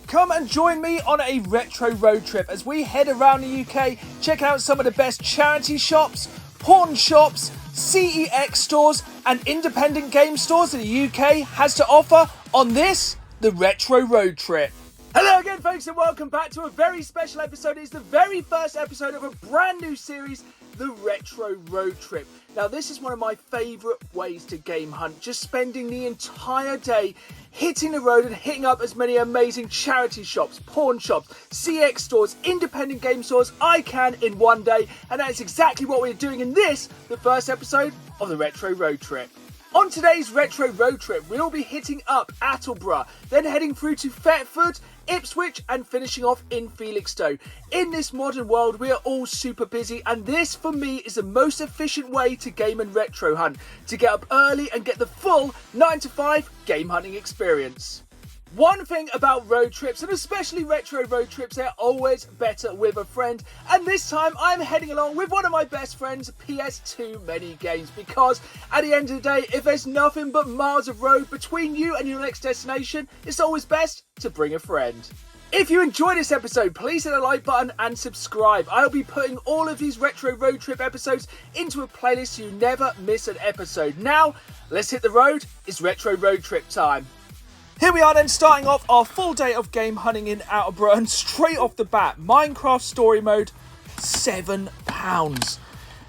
Come and join me on a retro road trip as we head around the UK, check out some of the best charity shops, pawn shops, CEX stores and independent game stores that the UK has to offer on this, the Retro Road Trip. Hello again folks and welcome back to a very special episode. It's the very first episode of a brand new series, the Retro Road Trip. Now this is one of my favourite ways to game hunt, just spending the entire day hitting the road and hitting up as many amazing charity shops, pawn shops, CX stores, independent game stores I can in one day, and that is exactly what we're doing in this, the first episode of the Retro Road Trip. On today's Retro Road Trip, we'll be hitting up Attleborough, then heading through to Thetford, Ipswich and finishing off in Felixstowe. In this modern world, we are all super busy and this, for me, is the most efficient way to game and retro hunt, to get up early and get the full 9 to 5 game hunting experience. One thing about road trips, and especially retro road trips, they're always better with a friend. And this time I'm heading along with one of my best friends, PS2 Many Games, because at the end of the day, if there's nothing but miles of road between you and your next destination, it's always best to bring a friend. If you enjoyed this episode, please hit the like button and subscribe. I'll be putting all of these retro road trip episodes into a playlist so you never miss an episode. Now, let's hit the road. It's retro road trip time. Here we are then, starting off our full day of game hunting in Attleborough, and straight off the bat, Minecraft Story Mode, £7.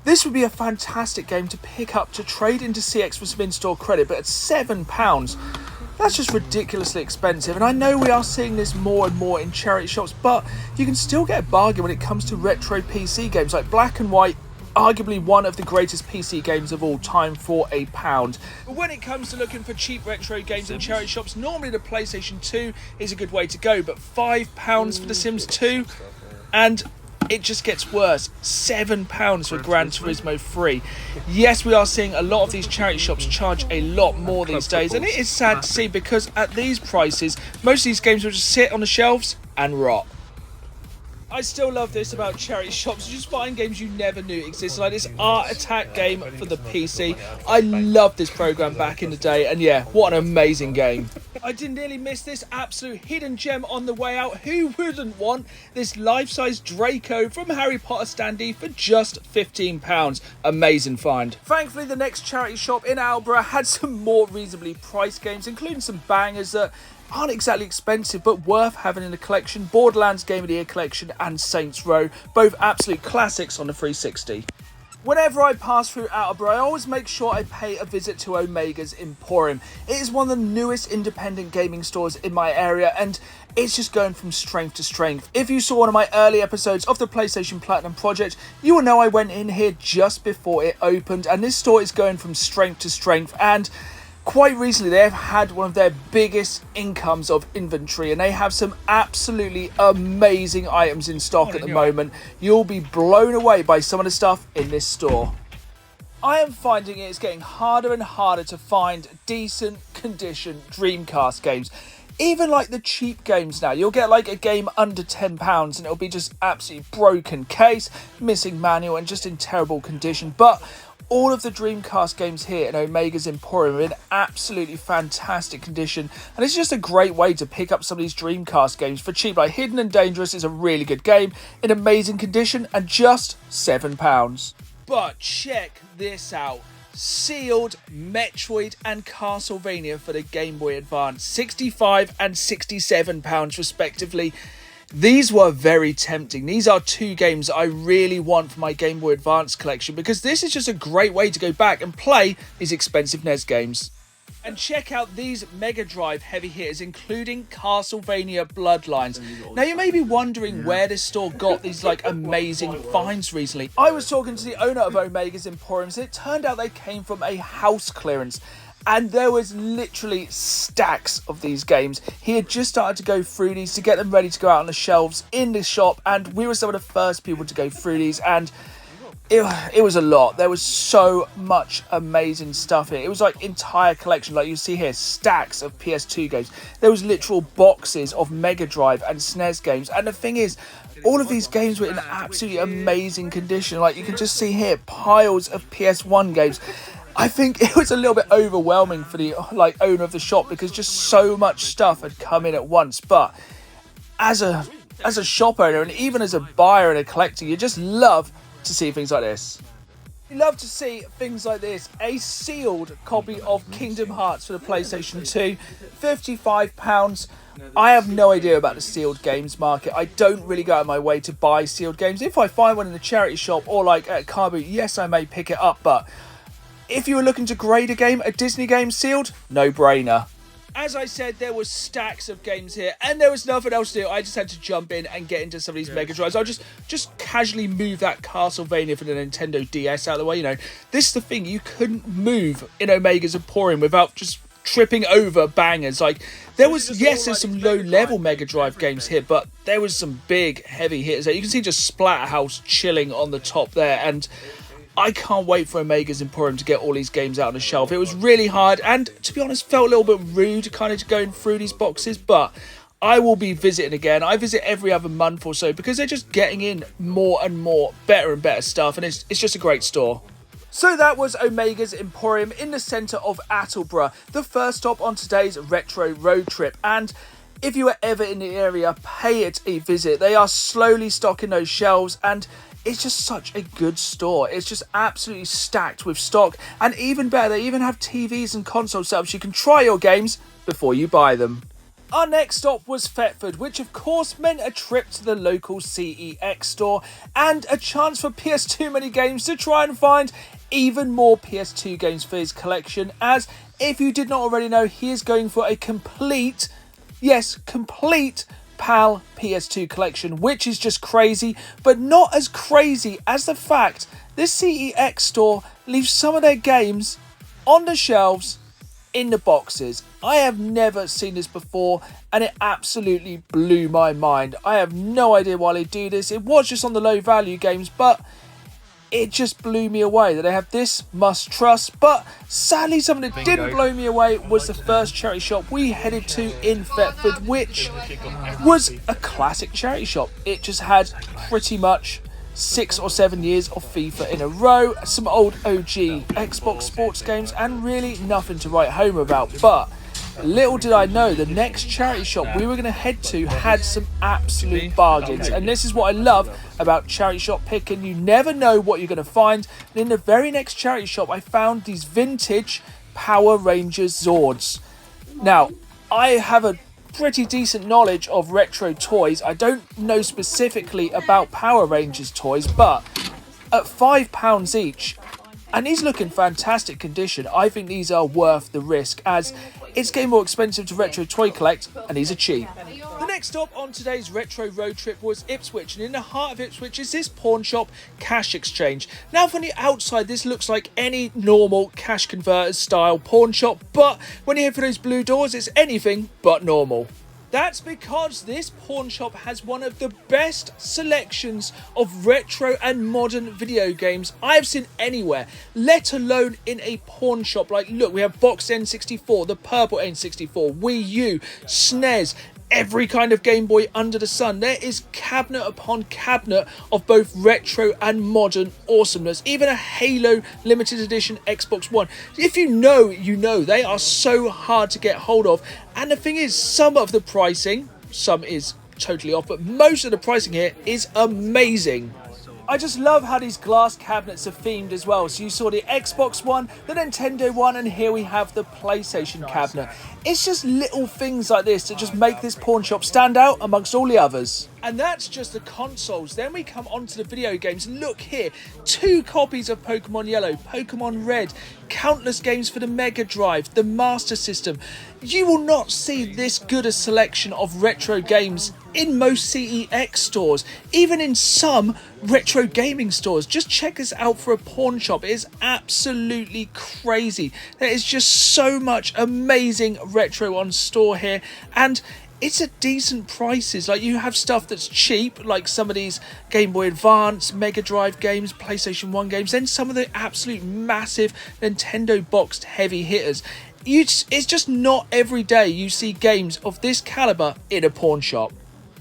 This would be a fantastic game to pick up to trade into CX for some in-store credit, but at £7, that's just ridiculously expensive. And I know we are seeing this more and more in charity shops, but you can still get a bargain when it comes to retro PC games like Black and White, arguably one of the greatest PC games of all time, for £1. But when it comes to looking for cheap retro games in charity shops, normally the PlayStation 2 is a good way to go, but £5 for The Sims 2, and it just gets worse. £7 for Gran Turismo 3. Yes, we are seeing a lot of these charity shops charge a lot more these days, and it is sad to see because at these prices, most of these games will just sit on the shelves and rot. I still love this about charity shops. You just find games you never knew existed, like this Art Attack game for the PC. I loved this program back in the day, and yeah, what an amazing game. I did nearly miss this absolute hidden gem on the way out. Who wouldn't want this life-size Draco from Harry Potter standee for just £15? Amazing find. Thankfully, the next charity shop in Attleborough had some more reasonably priced games, including some bangers that aren't exactly expensive but worth having in the collection. Borderlands Game of the Year collection and Saints Row, both absolute classics on the 360. Whenever I pass through Attleborough, I always make sure I pay a visit to Omega's Emporium. It is one of the newest independent gaming stores in my area, and it's just going from strength to strength. If you saw one of my early episodes of the PlayStation Platinum project, you will know I went in here just before it opened, and this store is going from strength to strength, and quite recently they have had one of their biggest incomes of inventory, and they have some absolutely amazing items in stock at the moment. You'll be blown away by some of the stuff in this store. I am finding it's getting harder and harder to find decent condition Dreamcast games. Even like the cheap games now, you'll get like a game under £10 and it'll be just absolutely broken case, missing manual and just in terrible condition. But all of the Dreamcast games here in Omega's Emporium are in absolutely fantastic condition, and it's just a great way to pick up some of these Dreamcast games for cheap. Like Hidden and Dangerous is a really good game in amazing condition and just £7. But check this out. Sealed Metroid and Castlevania for the Game Boy Advance, £65 and £67 respectively. These were very tempting. These are two games I really want for my Game Boy Advance collection, because this is just a great way to go back and play these expensive NES games. And check out these Mega Drive heavy hitters, including Castlevania Bloodlines. Now you may be wondering where this store got these like amazing finds recently. I was talking to the owner of Omega's Emporium, and it turned out they came from a house clearance. And there was literally stacks of these games. He had just started to go through these to get them ready to go out on the shelves in this shop, and we were some of the first people to go through these, and it was a lot. There was so much amazing stuff here. It was like entire collection, like you see here, stacks of PS2 games. There was literal boxes of Mega Drive and SNES games, and the thing is, all of these games were in absolutely amazing condition. Like you can just see here, piles of PS1 games. I think it was a little bit overwhelming for the owner of the shop, because just so much stuff had come in at once. But as a shop owner and even as a buyer and a collector, you just love to see things like this. You love to see things like this. A sealed copy of Kingdom Hearts for the PlayStation 2, £55. I have no idea about the sealed games market. I don't really go out of my way to buy sealed games. If I find one in a charity shop or like at a car boot, yes, I may pick it up. But if you were looking to grade a game, a Disney game sealed, no brainer. As I said, there was stacks of games here and there was nothing else to do. I just had to jump in and get into some of these Mega Drives. I'll just casually move that Castlevania for the Nintendo DS out of the way. You know, this is the thing, you couldn't move in Omega's Emporium without just tripping over bangers. Like, there was, yes, there's some low-level Mega Drive games here, but there was some big, heavy hitters there. You can see just Splatterhouse chilling on the top there, and I can't wait for Omega's Emporium to get all these games out on the shelf. It was really hard, and to be honest, felt a little bit rude kind of going through these boxes, but I will be visiting again. I visit every other month or so because they're just getting in more and more better and better stuff, and it's just a great store. So that was Omega's Emporium in the centre of Attleborough, the first stop on today's retro road trip. And if you are ever in the area, pay it a visit. They are slowly stocking those shelves, and it's just such a good store. It's just absolutely stacked with stock, and even better, they even have TVs and console setups. You can try your games before you buy them. Our next stop was Thetford, which of course meant a trip to the local CEX store and a chance for PS2 mini games to try and find even more PS2 games for his collection, as if you did not already know, he is going for a complete, yes, complete PAL PS2 collection, which is just crazy, but not as crazy as the fact this CEX store leaves some of their games on the shelves in the boxes. I have never seen this before, and it absolutely blew my mind. I have no idea why they do this. It was just on the low value games, but it just blew me away that they have this must trust. But sadly, something that didn't blow me away was the first charity shop we headed to in Thetford, which was a classic charity shop. It just had pretty much 6 or 7 years of FIFA in a row, some old OG Xbox sports games, and really nothing to write home about. But little did I know, the next charity shop we were going to head to had some absolute bargains. And this is what I love about charity shop picking. You never know what you're going to find. And in the very next charity shop, I found these vintage Power Rangers Zords. Now, I have a pretty decent knowledge of retro toys. I don't know specifically about Power Rangers toys, but at £5 each, and these look in fantastic condition, I think these are worth the risk, as it's getting more expensive to retro toy collect, and these are cheap. The next stop on today's retro road trip was Ipswich, and in the heart of Ipswich is this pawn shop cash exchange. Now, from the outside, this looks like any normal cash converters style pawn shop, but when you head for those blue doors, it's anything but normal. That's because this pawn shop has one of the best selections of retro and modern video games I've seen anywhere, let alone in a pawn shop. Like, look, we have boxed N64, the purple N64, Wii U, SNES, every kind of Game Boy under the sun. There is cabinet upon cabinet of both retro and modern awesomeness. Even a Halo limited edition Xbox One. If you know, you know. They are so hard to get hold of. And the thing is, some of the pricing, some is totally off, but most of the pricing here is amazing. I just love how these glass cabinets are themed as well. So you saw the Xbox One, the Nintendo One, and here we have the PlayStation cabinet. It's just little things like this that just make this pawn shop stand out amongst all the others. And that's just the consoles. Then we come on to the video games. Look here, 2 copies of Pokemon Yellow, Pokemon Red, countless games for the Mega Drive, the Master System. You will not see this good a selection of retro games in most CEX stores, even in some retro gaming stores. Just check this out for a pawn shop. It is absolutely crazy. There is just so much amazing retro on store here, and it's at decent prices. Like, you have stuff that's cheap, like some of these Game Boy Advance, Mega Drive games, PlayStation 1 games, then some of the absolute massive Nintendo boxed heavy hitters. It's just not every day you see games of this caliber in a pawn shop.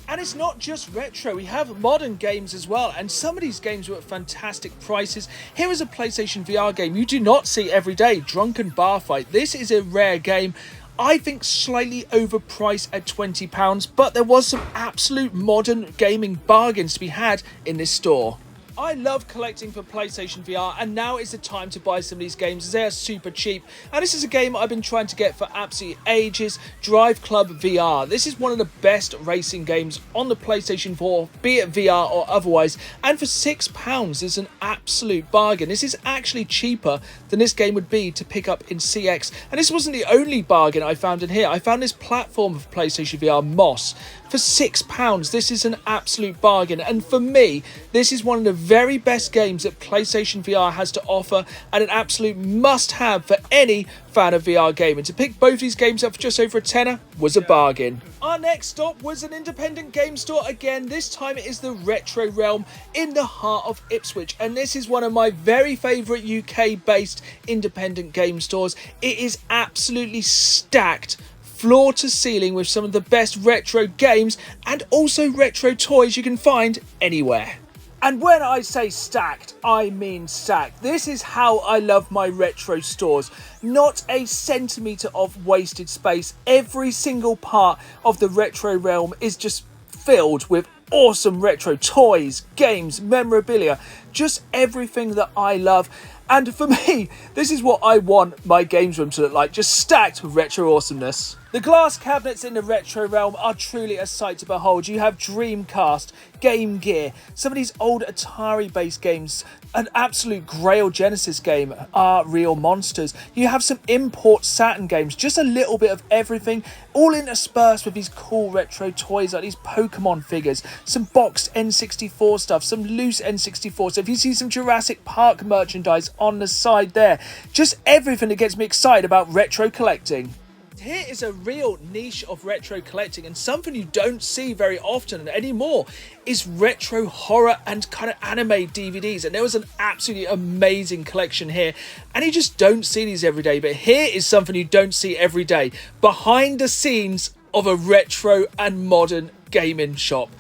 And it's not just retro, we have modern games as well, and some of these games were at fantastic prices. Here is a PlayStation VR game you do not see every day, Drunken Bar Fight. This is a rare game. I think slightly overpriced at £20, but there was some absolute modern gaming bargains to be had in this store. I love collecting for PlayStation VR, and now is the time to buy some of these games as they are super cheap. And this is a game I've been trying to get for absolutely ages, Drive Club VR. This is one of the best racing games on the PlayStation 4, be it VR or otherwise, and for £6 is an absolute bargain. This is actually cheaper than this game would be to pick up in CX, and this wasn't the only bargain I found in here. I found this platform of PlayStation VR, Moss, for £6. This is an absolute bargain, and for me, this is one of the very best games that PlayStation VR has to offer, and an absolute must-have for any fan of VR gaming. To pick both these games up for just over a tenner was a bargain. Our next stop was an independent game store again. This time it is the Retro Realm in the heart of Ipswich, and this is one of my very favourite UK-based independent game stores. It is absolutely stacked floor to ceiling with some of the best retro games and also retro toys you can find anywhere. And when I say stacked, I mean stacked. This is how I love my retro stores. Not a centimetre of wasted space. Every single part of the Retro Realm is just filled with awesome retro toys, games, memorabilia, just everything that I love. And for me, this is what I want my games room to look like, just stacked with retro awesomeness. The glass cabinets in the Retro Realm are truly a sight to behold. You have Dreamcast, Game Gear, some of these old Atari-based games, an absolute Grail Genesis game, are Real Monsters. You have some import Saturn games, just a little bit of everything, all interspersed with these cool retro toys like these Pokemon figures, some boxed N64 stuff, some loose N64 stuff. You see some Jurassic Park merchandise on the side there. Just everything that gets me excited about retro collecting. Here is a real niche of retro collecting, and something you don't see very often anymore is retro horror and kind of anime DVDs. And there was an absolutely amazing collection here, and you just don't see these every day. But here is something you don't see every day, behind the scenes of a retro and modern gaming shop.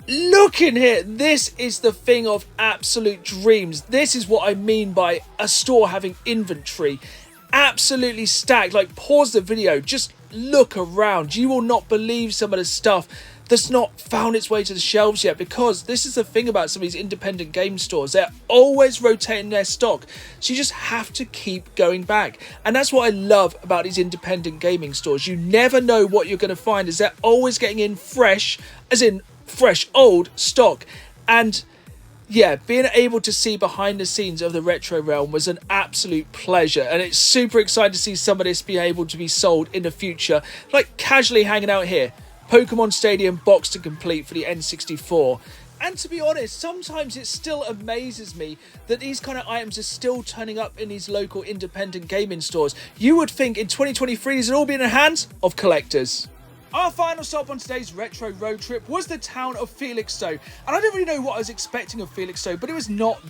Look in here, this is the thing of absolute dreams. This is what I mean by a store having inventory. Absolutely stacked. Like, pause the video, just look around. You will not believe some of the stuff that's not found its way to the shelves yet, because this is the thing about some of these independent game stores. They're always rotating their stock, so you just have to keep going back. And that's what I love about these independent gaming stores. You never know what you're going to find, as they're always getting in fresh, as in fresh old stock. And yeah, being able to see behind the scenes of the Retro Realm was an absolute pleasure, and it's super exciting to see some of this be able to be sold in the future, like casually hanging out here. Pokemon Stadium boxed and complete for the N64. And to be honest, sometimes it still amazes me that these kind of items are still turning up in these local independent gaming stores. You would think in 2023 these would all be in the hands of collectors. Our final stop on today's retro road trip was the town of Felixstowe, and I don't really know what I was expecting of Felixstowe, but it was not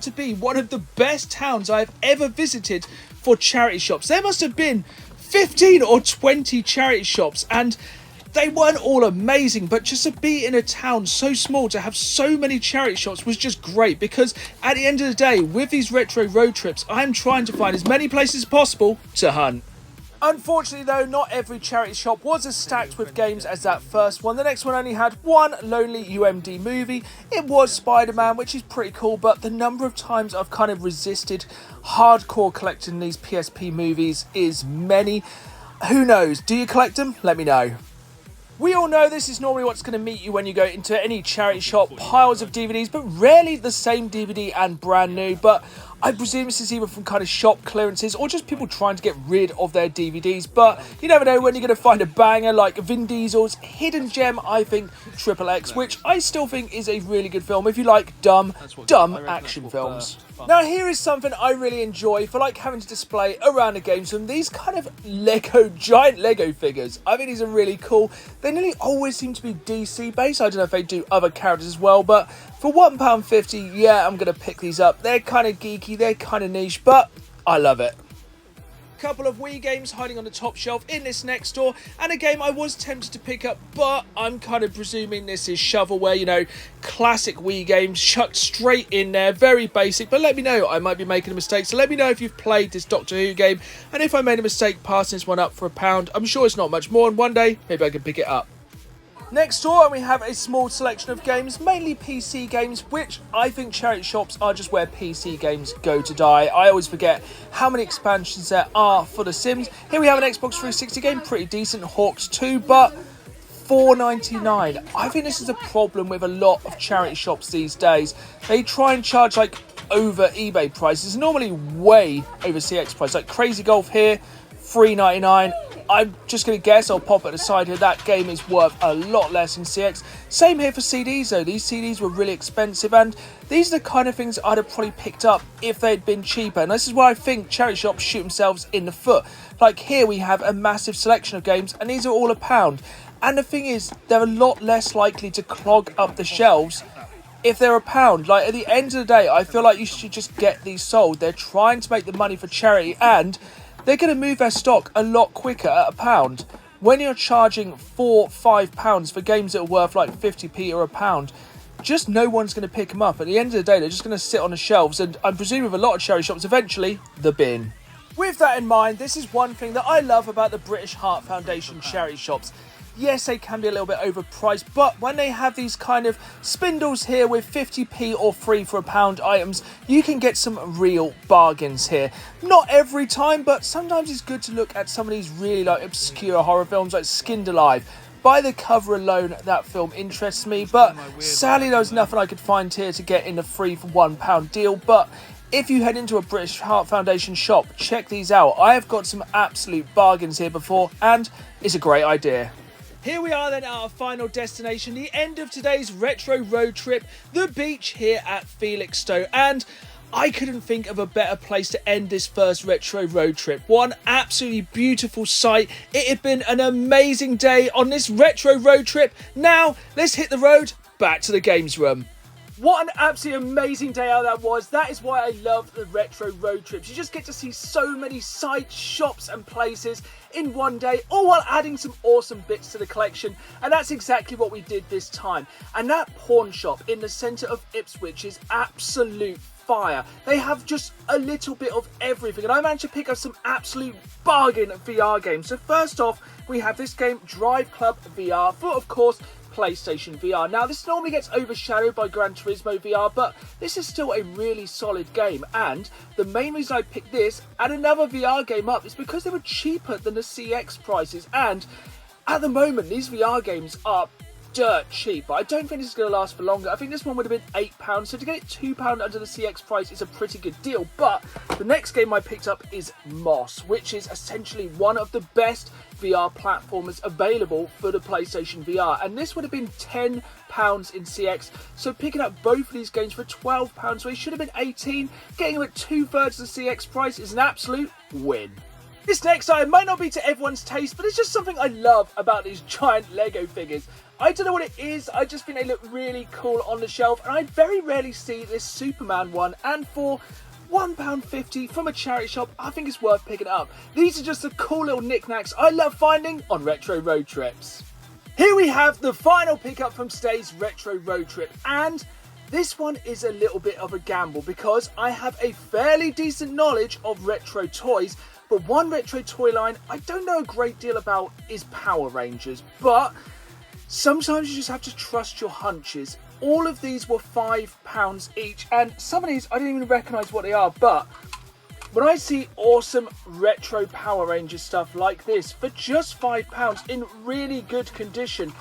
to be one of the best towns I have ever visited for charity shops. There must have been 15 or 20 charity shops, and they weren't all amazing, but just to be in a town so small, to have so many charity shops was just great, because at the end of the day, with these retro road trips, I'm trying to find as many places as possible to hunt. Unfortunately though, not every charity shop was as stacked with games as that first one. The next one only had one lonely UMD movie. It was Spider-Man, which is pretty cool, but the number of times I've kind of resisted hardcore collecting these PSP movies is many. Who knows? Do you collect them? Let me know. We all know this is normally what's going to meet you when you go into any charity shop. Piles of DVDs, but rarely the same DVD and brand new. But I presume this is either from kind of shop clearances or just people trying to get rid of their DVDs. But you never know when you're going to find a banger like Vin Diesel's hidden gem, I think, Triple X, which I still think is a really good film if you like dumb action films. Now here is something I really enjoy for like having to display around the games room. These kind of giant Lego figures. I think these are really cool. They nearly always seem to be DC based. I don't know if they do other characters as well, but for £1.50, yeah, I'm going to pick these up. They're kind of geeky, they're kind of niche, but I love it. Couple of Wii games hiding on the top shelf in this next store, and a game I was tempted to pick up, but I'm kind of presuming this is shovelware, you know, classic Wii games chucked straight in there, very basic, but let me know, I might be making a mistake, so let me know if you've played this Doctor Who game, and if I made a mistake passing this one up for £1, I'm sure it's not much more, and one day, maybe I can pick it up. Next door, we have a small selection of games, mainly PC games, which I think charity shops are just where PC games go to die. I always forget how many expansions there are for The Sims. Here we have an Xbox 360 game, pretty decent, Hawks 2, but $4.99. I think this is a problem with a lot of charity shops these days. They try and charge like over eBay prices, normally way over CX price, like Crazy Golf here, $3.99. I'm just going to guess, I'll pop it aside here, that game is worth a lot less in CX. Same here for CDs though, these CDs were really expensive, and these are the kind of things I'd have probably picked up if they'd been cheaper, and this is where I think charity shops shoot themselves in the foot. Like here we have a massive selection of games, and these are all £1. And the thing is, they're a lot less likely to clog up the shelves if they're £1. Like at the end of the day, I feel like you should just get these sold. They're trying to make the money for charity, and they're going to move their stock a lot quicker at £1. When you're charging £4-5 for games that are worth like 50p or £1, just no one's going to pick them up. At the end of the day, they're just going to sit on the shelves, and I'm presuming with a lot of charity shops, eventually, the bin. With that in mind, this is one thing that I love about the British Heart Foundation charity shops. Yes, they can be a little bit overpriced, but when they have these kind of spindles here with 50p or free for £1 items, you can get some real bargains here. Not every time, but sometimes it's good to look at some of these really like obscure horror films like Skinned Alive. By the cover alone, that film interests me, but sadly there was nothing I could find here to get in the free for £1 deal. But if you head into a British Heart Foundation shop, check these out. I have got some absolute bargains here before, and it's a great idea. Here we are then at our final destination, the end of today's retro road trip, the beach here at Felixstowe, and I couldn't think of a better place to end this first retro road trip. One absolutely beautiful sight. It had been an amazing day on this retro road trip. Now, let's hit the road, back to the games room. What an absolutely amazing day out that was. That is why I love the retro road trips. You just get to see so many sites, shops and places in one day, all while adding some awesome bits to the collection. And that's exactly what we did this time. And that pawn shop in the centre of Ipswich is absolute fire. They have just a little bit of everything, and I managed to pick up some absolute bargain VR games. So first off, we have this game, Drive Club VR, for of course PlayStation VR. Now this normally gets overshadowed by Gran Turismo VR, but this is still a really solid game, and the main reason I picked this and another VR game up is because they were cheaper than the CX prices, and at the moment these VR games are dirt cheap, but I don't think this is going to last for longer. I think this one would have been £8, so to get it £2 under the CX price is a pretty good deal. But the next game I picked up is Moss, which is essentially one of the best VR platformers available for the PlayStation VR, and this would have been £10 in CX, so picking up both of these games for £12, so it should have been 18, getting them at 2/3 the CX price is an absolute win. This next item might not be to everyone's taste, but it's just something I love about these giant Lego figures. I don't know what it is, I just think they look really cool on the shelf, and I very rarely see this Superman one, and for £1.50 from a charity shop, I think it's worth picking it up. These are just the cool little knickknacks I love finding on retro road trips. Here we have the final pickup from today's retro road trip, and this one is a little bit of a gamble because I have a fairly decent knowledge of retro toys, but one retro toy line I don't know a great deal about is Power Rangers, but sometimes you just have to trust your hunches. All of these were £5 each, and some of these I didn't even recognise what they are, but when I see awesome retro Power Rangers stuff like this for just £5 in really good condition,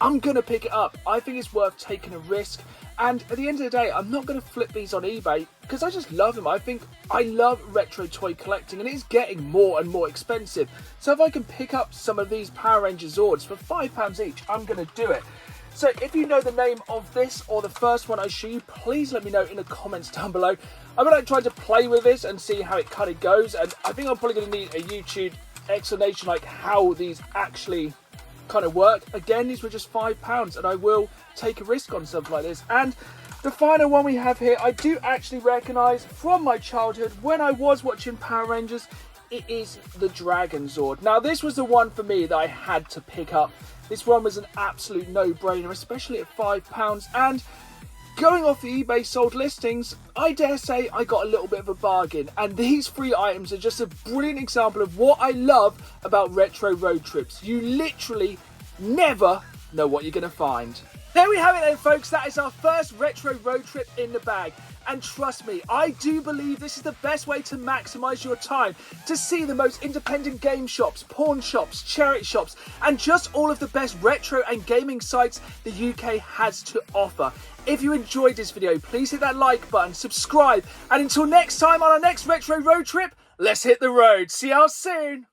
I'm going to pick it up. I think it's worth taking a risk, and at the end of the day, I'm not going to flip these on eBay because I just love them. I think I love retro toy collecting, and it's getting more and more expensive. So if I can pick up some of these Power Ranger Zords for £5 each, I'm going to do it. So if you know the name of this or the first one I show you, please let me know in the comments down below. I'm going to try to play with this and see how it kind of goes, and I think I'm probably going to need a YouTube explanation like how these actually kind of work. Again, these were just £5, and I will take a risk on something like this. And the final one we have here, I do actually recognise from my childhood when I was watching Power Rangers. it is the Dragon Zord. Now, this was the one for me that I had to pick up. This one was an absolute no-brainer, especially at £5. And going off the eBay sold listings, I dare say I got a little bit of a bargain. And these 3 items are just a brilliant example of what I love about retro road trips. You literally never know what you're going to find. There we have it then, folks. That is our first retro road trip in the bag. And trust me, I do believe this is the best way to maximise your time, to see the most independent game shops, pawn shops, charity shops, and just all of the best retro and gaming sites the UK has to offer. If you enjoyed this video, please hit that like button, subscribe, and until next time on our next retro road trip, let's hit the road. See y'all soon.